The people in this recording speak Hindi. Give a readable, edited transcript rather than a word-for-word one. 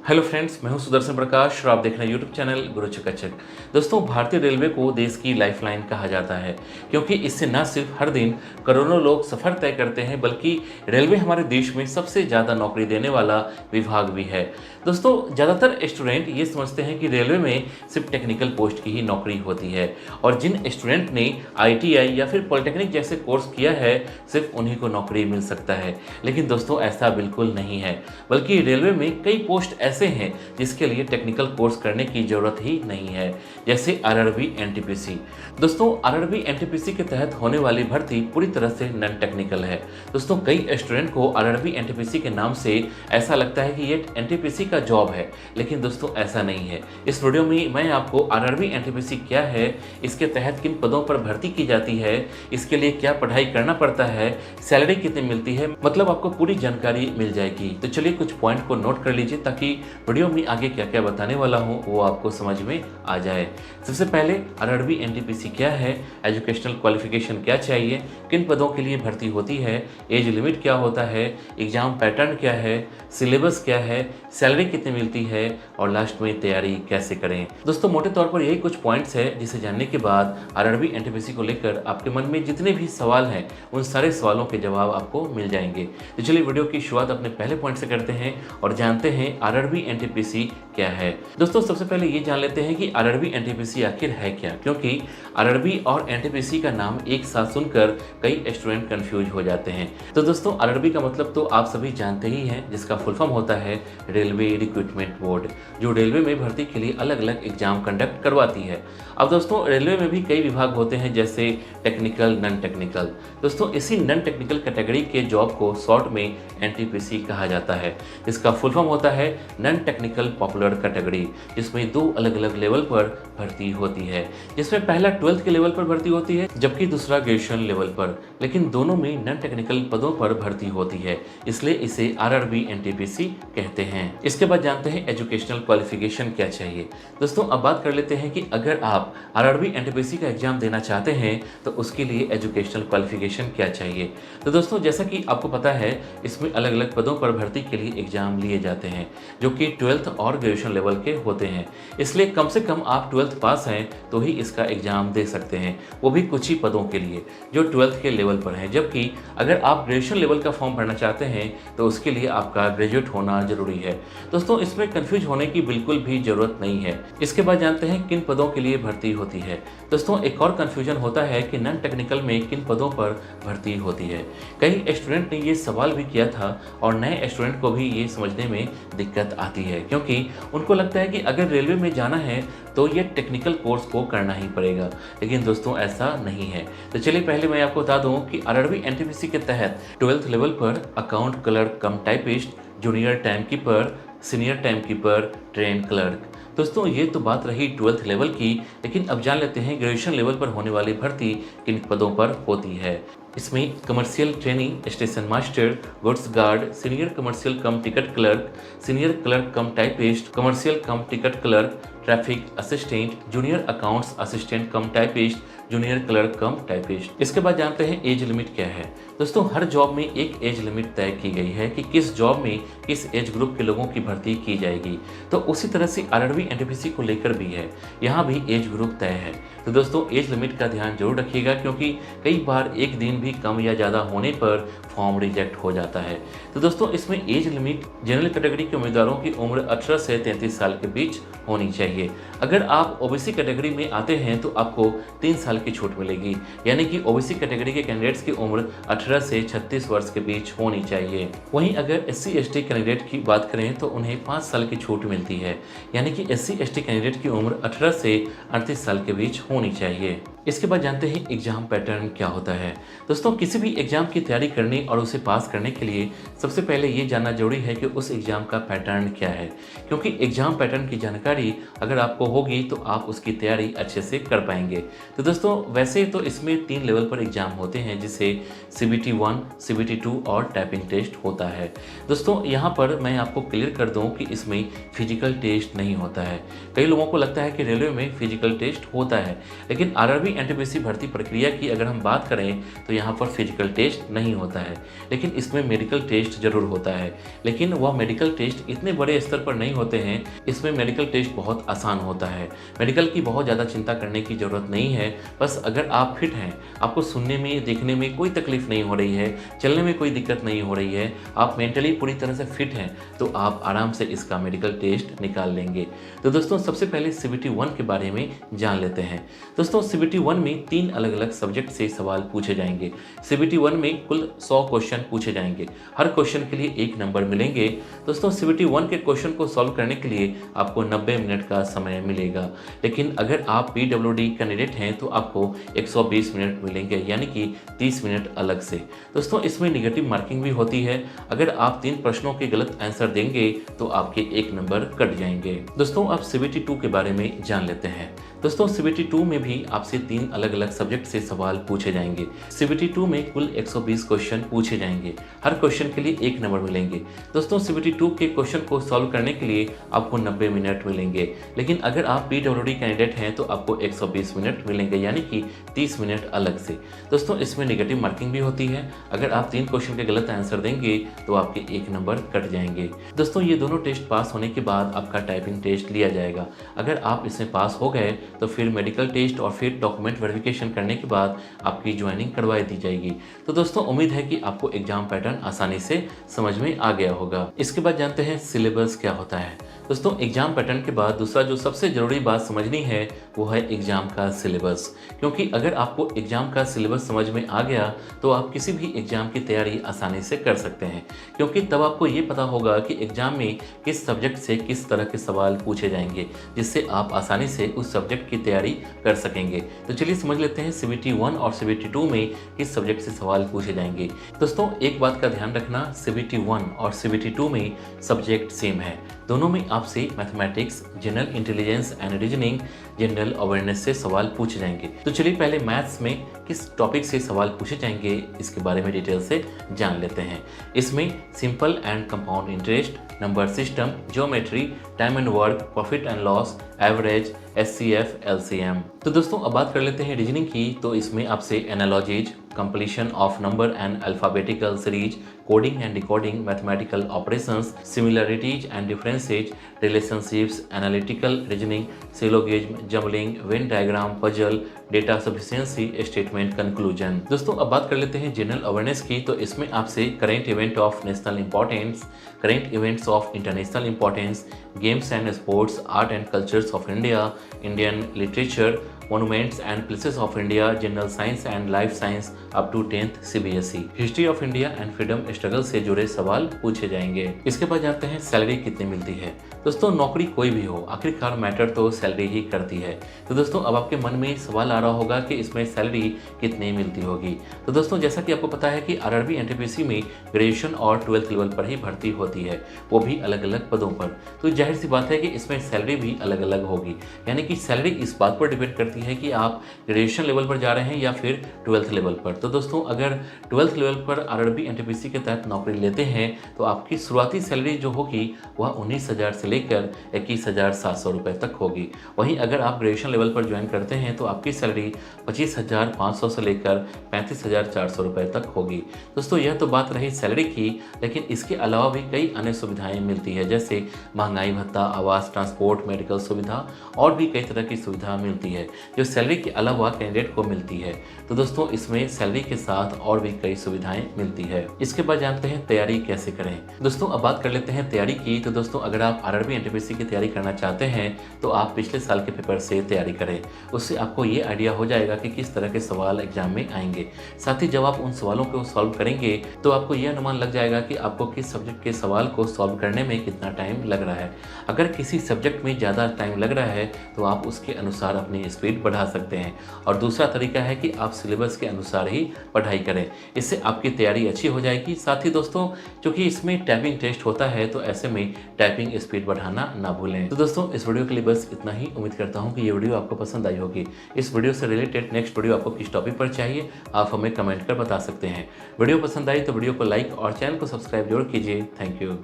हेलो फ्रेंड्स, मैं हूं सुदर्शन प्रकाश और आप देख रहे हैं यूट्यूब चैनल गुरु चकाचक। दोस्तों, भारतीय रेलवे को देश की लाइफलाइन कहा जाता है क्योंकि इससे न सिर्फ हर दिन करोड़ों लोग सफ़र तय करते हैं बल्कि रेलवे हमारे देश में सबसे ज़्यादा नौकरी देने वाला विभाग भी है। दोस्तों, ज़्यादातर स्टूडेंट ये समझते हैं कि रेलवे में सिर्फ टेक्निकल पोस्ट की ही नौकरी होती है और जिन स्टूडेंट ने ITI या फिर पॉलिटेक्निक जैसे कोर्स किया है सिर्फ उन्हीं को नौकरी मिल सकता है। लेकिन दोस्तों, ऐसा बिल्कुल नहीं है, बल्कि रेलवे में कई पोस्ट ऐसे हैं जिसके लिए टेक्निकल कोर्स करने की जरूरत ही नहीं है, जैसे RRB NTPC। दोस्तों, RRB NTPC के तहत होने वाली भर्ती पूरी तरह से नॉन टेक्निकल है। दोस्तों, कई स्टूडेंट को RRB NTPC के नाम से ऐसा लगता है कि ये NTPC का जॉब है, लेकिन दोस्तों ऐसा नहीं है। इस वीडियो में मैं आपको RRB NTPC क्या है, इसके तहत किन पदों पर भर्ती की जाती है, इसके लिए क्या पढ़ाई करना पड़ता है, सैलरी कितनी मिलती है, मतलब आपको पूरी जानकारी मिल जाएगी। तो चलिए कुछ पॉइंट को नोट कर लीजिए ताकि वीडियो में आगे क्या क्या बताने वाला हूँ वो आपको समझ में आ जाए। सबसे पहले RRB NTPC क्या है, एजुकेशनल क्वालिफिकेशन क्या चाहिए, किन पदों के लिए भर्ती होती है, एज लिमिट क्या होता है, एग्जाम पैटर्न क्या है, सिलेबस क्या है, सैलरी कितनी मिलती है और लास्ट में तैयारी कैसे करें। दोस्तों, मोटे तौर पर यही कुछ पॉइंट्स है जिसे जानने के बाद RRB NTPC को लेकर आपके मन में जितने भी सवाल हैं उन सारे सवालों के जवाब आपको मिल जाएंगे। तो चलिए वीडियो की शुरुआत अपने पहले पॉइंट से करते हैं और जानते हैं RRB NTPC क्या है। दोस्तों, सबसे पहले ये जान लेते हैं कि RRB NTPC आखिर है क्या, क्योंकि RRB और NTPC का नाम एक साथ सुनकर कई स्टूडेंट कंफ्यूज हो जाते हैं। तो दोस्तों, RRB का मतलब तो आप सभी जानते ही हैं, जिसका फुल फॉर्म होता है रेलवे रिक्रूटमेंट बोर्ड, जो रेलवे में भर्ती के लिए अलग अलग एग्जाम कंडक्ट करवाती है। अब दोस्तों, रेलवे में भी कई विभाग होते हैं जैसे टेक्निकल, नॉन टेक्निकल। दोस्तों, इसी नॉन टेक्निकल कैटेगरी के जॉब को शॉर्ट में NTPC कहा जाता है। इसका फुल फॉर्म होता है नॉन टेक्निकल पॉपुलर कैटेगरी, जिसमें दो अलग अलग लेवल पर भर्ती होती है, जिसमें पहला 12th के लेवल पर भर्ती होती है जबकि दूसरा ग्रेजुएशन लेवल पर, लेकिन दोनों में नॉन टेक्निकल पदों पर भर्ती होती है, इसलिए इसे RRB NTPC कहते हैं। इसके बाद जानते हैं एजुकेशनल क्वालिफिकेशन क्या चाहिए। दोस्तों, अब बात कर लेते हैं कि अगर आप RRB NTPC का एग्जाम देना चाहते हैं तो उसके लिए एजुकेशनल क्वालिफिकेशन क्या चाहिए। तो दोस्तों, जैसा कि आपको पता है, इसमें अलग अलग पदों पर भर्ती के लिए एग्जाम लिए जाते हैं जो कि 12th और ग्रेजुएशन लेवल के होते हैं, इसलिए कम से कम आप 12th पास हैं तो ही इसका एग्जाम दे सकते हैं, वो भी कुछ ही पदों के लिए जो 12th के लेवल पर हैं। जबकि अगर आप ग्रेजुएशन लेवल का फॉर्म भरना चाहते हैं तो उसके लिए आपका ग्रेजुएट होना जरूरी है। दोस्तों, इसमें कंफ्यूज होने की बिल्कुल भी जरूरत नहीं है। इसके बाद जानते हैं किन पदों के लिए भर्ती होती है। दोस्तों, एक और कंफ्यूजन होता है कि नॉन टेक्निकल में किन पदों पर भर्ती होती है। कई स्टूडेंट ने ये सवाल भी किया था और नए स्टूडेंट को भी ये समझने में दिक्कत आती है, क्योंकि उनको लगता है कि अगर रेलवे में जाना है तो ये टेक्निकल कोर्स को करना ही पड़ेगा, लेकिन दोस्तों ऐसा नहीं है। तो चलिए पहले मैं आपको बता दूं कि RRB NTPC के तहत 12th लेवल पर अकाउंट क्लर्क कम typist, junior time keeper, senior time keeper, train clerk. दोस्तों, ये तो बात रही 12th लेवल की, लेकिन अब जान लेते हैं ग्रेजुएशन लेवल पर होने वाली भर्ती किन पदों पर होती है। इसमें commercial training, station master, goods guard, senior commercial कम टिकट क्लर्क, सीनियर क्लर्क कम टाइपिस्ट, कमर्शियल कम ticket clerk, traffic assistant, junior accounts assistant कम टाइपिस्ट, जूनियर क्लर्क कम टाइपिस्ट। इसके बाद जानते हैं एज लिमिट क्या है। दोस्तों, हर जॉब में एक एज लिमिट तय की गई है कि किस जॉब में किस एज ग्रुप के लोगों की भर्ती की जाएगी, तो उसी तरह से RRB NTPC को लेकर भी है, यहाँ भी एज ग्रुप तय है। तो दोस्तों, एज लिमिट का ध्यान जरूर रखिएगा, क्योंकि कई बार एक दिन भी कम या ज़्यादा होने पर फॉर्म रिजेक्ट हो जाता है। तो दोस्तों, इसमें एज लिमिट जनरल कैटेगरी के उम्मीदवारों की उम्र 18 से 33 साल के बीच होनी चाहिए। अगर आप OBC कैटेगरी में आते हैं तो आपको 3 साल की छूट मिलेगी, यानी कि OBC कैटेगरी के कैंडिडेट्स की उम्र 18 से 36 वर्ष के बीच होनी चाहिए। वहीं अगर SC ST कैंडिडेट की बात करें तो उन्हें 5 साल की छूट मिलती है, यानी कि SC ST कैंडिडेट की उम्र 18 से 38 साल के बीच होनी चाहिए। इसके बाद जानते हैं एग्जाम पैटर्न क्या होता है। दोस्तों, किसी भी एग्जाम की तैयारी करने और उसे पास करने के लिए सबसे पहले ये जानना जरूरी है कि उस एग्जाम का पैटर्न क्या है, क्योंकि एग्जाम पैटर्न की जानकारी अगर आपको होगी तो आप उसकी तैयारी अच्छे से कर पाएंगे। तो दोस्तों, वैसे तो इसमें 3 लेवल पर एग्जाम होते हैं, जिसे CBT 1, CBT 2 और टाइपिंग टेस्ट होता है। दोस्तों, यहाँ पर मैं आपको क्लियर कर दूँ कि इसमें फिजिकल टेस्ट नहीं होता है। कई लोगों को लगता है कि रेलवे में फिजिकल टेस्ट होता है, लेकिन RRB NTPC भर्ती प्रक्रिया की अगर हम बात करें तो यहाँ पर फिजिकल टेस्ट नहीं होता है। लेकिन इसमें मेडिकल टेस्ट ज़रूर होता है, लेकिन वह मेडिकल टेस्ट इतने बड़े स्तर पर नहीं होते हैं। इसमें मेडिकल टेस्ट बहुत आसान होता है। मेडिकल की बहुत ज़्यादा चिंता करने की ज़रूरत नहीं है। बस अगर आप फिट हैं, आपको सुनने में देखने में कोई तकलीफ नहीं हो रही है, चलने में कोई दिक्कत नहीं हो रही है, आप मेंटली पूरी तरह से फिट हैं, तो आप आराम से इसका मेडिकल टेस्ट निकाल लेंगे। तो दोस्तों सबसे पहले CBT 1 के बारे में जान लेते हैं। दोस्तों CBT 1 में 3 अलग अलग सब्जेक्ट से सवाल पूछे जाएंगे। CBT 1 में कुल 100 क्वेश्चन पूछे जाएंगे। हर क्वेश्चन के लिए 1 नंबर मिलेंगे। दोस्तों CBT 1 के क्वेश्चन को सॉल्व करने के लिए आपको 90 मिनट का समय मिलेगा, लेकिन अगर आप PWD कैंडिडेट हैं तो आपको 120 मिनट मिलेंगे, यानी कि 30 मिनट अलग से। दोस्तों इसमें निगेटिव मार्किंग भी होती है। अगर आप 3 प्रश्नों के गलत आंसर देंगे तो आपके 1 नंबर कट जाएंगे। दोस्तों अब CBT 2 के बारे में जान लेते हैं। दोस्तों CBT 2 में भी आपसे 3 अलग अलग सब्जेक्ट से सवाल पूछे जाएंगे। CBT 2 में कुल 120 क्वेश्चन पूछे जाएंगे। हर क्वेश्चन के लिए 1 नंबर मिलेंगे। दोस्तों CBT 2 के क्वेश्चन को सॉल्व करने के लिए आपको 90 मिनट मिलेंगे, लेकिन अगर आप PWD कैंडिडेट हैं तो आपको 120 मिनट मिलेंगे, यानी कि 30 मिनट अलग से। दोस्तों इसमें नेगेटिव मार्किंग भी होती है। अगर आप 3 क्वेश्चन के गलत आंसर देंगे तो आपके 1 नंबर कट जाएंगे। दोस्तों ये दोनों टेस्ट पास होने के बाद आपका टाइपिंग टेस्ट लिया जाएगा। अगर आप इसमें पास हो गए तो फिर मेडिकल टेस्ट और फिर डॉक्यूमेंट वेरिफिकेशन करने के बाद आपकी ज्वाइनिंग करवाई दी जाएगी। तो दोस्तों उम्मीद है कि आपको एग्जाम पैटर्न आसानी से समझ में आ गया होगा। इसके बाद जानते हैं सिलेबस क्या होता है। दोस्तों एग्जाम पैटर्न के बाद दूसरा जो सबसे ज़रूरी बात समझनी है वो है एग्ज़ाम का सिलेबस, क्योंकि अगर आपको एग्ज़ाम का सिलेबस समझ में आ गया तो आप किसी भी एग्ज़ाम की तैयारी आसानी से कर सकते हैं, क्योंकि तब आपको ये पता होगा कि एग्ज़ाम में किस सब्जेक्ट से किस तरह के सवाल पूछे जाएंगे, जिससे आप आसानी से उस सब्जेक्ट की तैयारी कर सकेंगे। तो चलिए समझ लेते हैं CBT 1 और CBT 2 में किस सब्जेक्ट से सवाल पूछे जाएंगे। दोस्तों एक बात का ध्यान रखना, CBT 1 और CBT 2 में सब्जेक्ट सेम है। दोनों में आपसे mathematics, general intelligence and reasoning, general awareness से सवाल पूछे जाएंगे। तो चलिए पहले मैथ्स में किस टॉपिक से सवाल पूछे जाएंगे इसके बारे में डिटेल से जान लेते हैं। इसमें simple and compound interest, number system, geometry, time and work, profit and loss, average, SCF, LCM। तो दोस्तों अब बात कर लेते हैं रीजनिंग की। तो इसमें आपसे analogies, completion of number and alphabetical series, coding and decoding, mathematical operations, similarities and differences, relationships, analytical reasoning, syllogism, jumbling, Venn diagram, puzzle, data sufficiency, statement, conclusion. दोस्तों अब बात कर लेते हैं जनरल अवेयरनेस की। तो इसमें आपसे current event of national importance, current events of international importance, games and sports, art and cultures of India, Indian literature, monuments and places of India, general science and life science up to 10th CBSE, history of India and freedom struggle से जुड़े सवाल पूछे जाएंगे। इसके बाद जानते हैं सैलरी कितनी मिलती है। दोस्तों नौकरी कोई भी हो, आखिरकार मैटर तो सैलरी ही करती है। तो दोस्तों अब आपके मन में सवाल आ रहा होगा कि इसमें सैलरी कितनी मिलती होगी। तो दोस्तों जैसा कि आपको पता है कि RRB NTPC में ग्रेजुएशन और 12th लेवल पर ही भर्ती होती है, वो भी अलग अलग पदों पर। तो जाहिर सी बात है कि इसमें सैलरी भी अलग अलग होगी, यानी कि सैलरी इस बात पर डिपेंड करती है कि आप ग्रेजुएशन लेवल पर जा रहे हैं या फिर 12th लेवल पर। तो दोस्तों अगर 12th लेवल पर RRB NTPC के तहत नौकरी लेते हैं तो आपकी शुरुआती सैलरी जो होगी वह 19,000 से लेकर 21,700 रुपये तक होगी। वहीं अगर आप ग्रेजुएशन लेवल पर ज्वाइन करते हैं तो आपकी सैलरी 25,500 से लेकर 35,400 रुपये तक होगी। दोस्तों यह तो बात रही सैलरी की, लेकिन इसके अलावा भी कई अन्य सुविधाएं मिलती है, जैसे महंगाई भत्ता, आवास, ट्रांसपोर्ट, मेडिकल सुविधा और भी कई तरह की सुविधा मिलती है जो सैलरी के अलावा कैंडिडेट को मिलती है। तो दोस्तों इसमें सैलरी के साथ और भी कई सुविधाएं मिलती है। इसके बाद जानते हैं तैयारी कैसे करें। दोस्तों अब बात कर लेते हैं तैयारी की। तो दोस्तों अगर आप RRB NTPC की तैयारी करना चाहते हैं तो आप पिछले साल के पेपर से तैयारी करें। उससे आपको ये आइडिया हो जाएगा कि किस तरह के सवाल एग्जाम में आएंगे। साथ ही जब आप उन सवालों को सॉल्व करेंगे तो आपको यह अनुमान लग जाएगा कि आपको किस सब्जेक्ट के सवाल को सॉल्व करने में कितना टाइम लग रहा है। अगर किसी सब्जेक्ट में ज़्यादा टाइम लग रहा है तो आप उसके अनुसार अपनी स्पीड बढ़ा सकते हैं। और दूसरा तरीका है कि आप सिलेबस के अनुसार ही पढ़ाई करें, इससे आपकी तैयारी अच्छी हो जाएगी। साथ ही दोस्तों क्योंकि इसमें टाइपिंग टेस्ट होता है तो ऐसे में टाइपिंग स्पीड बढ़ाना ना भूलें। तो दोस्तों इस वीडियो के लिए बस इतना ही। उम्मीद करता हूँ कि ये वीडियो आपको पसंद आई होगी। इस वीडियो से रिलेटेड नेक्स्ट वीडियो आपको किस टॉपिक पर चाहिए आप हमें कमेंट कर बता सकते हैं। वीडियो पसंद आई तो वीडियो को लाइक और चैनल को सब्सक्राइब जरूर कीजिए। Thank you.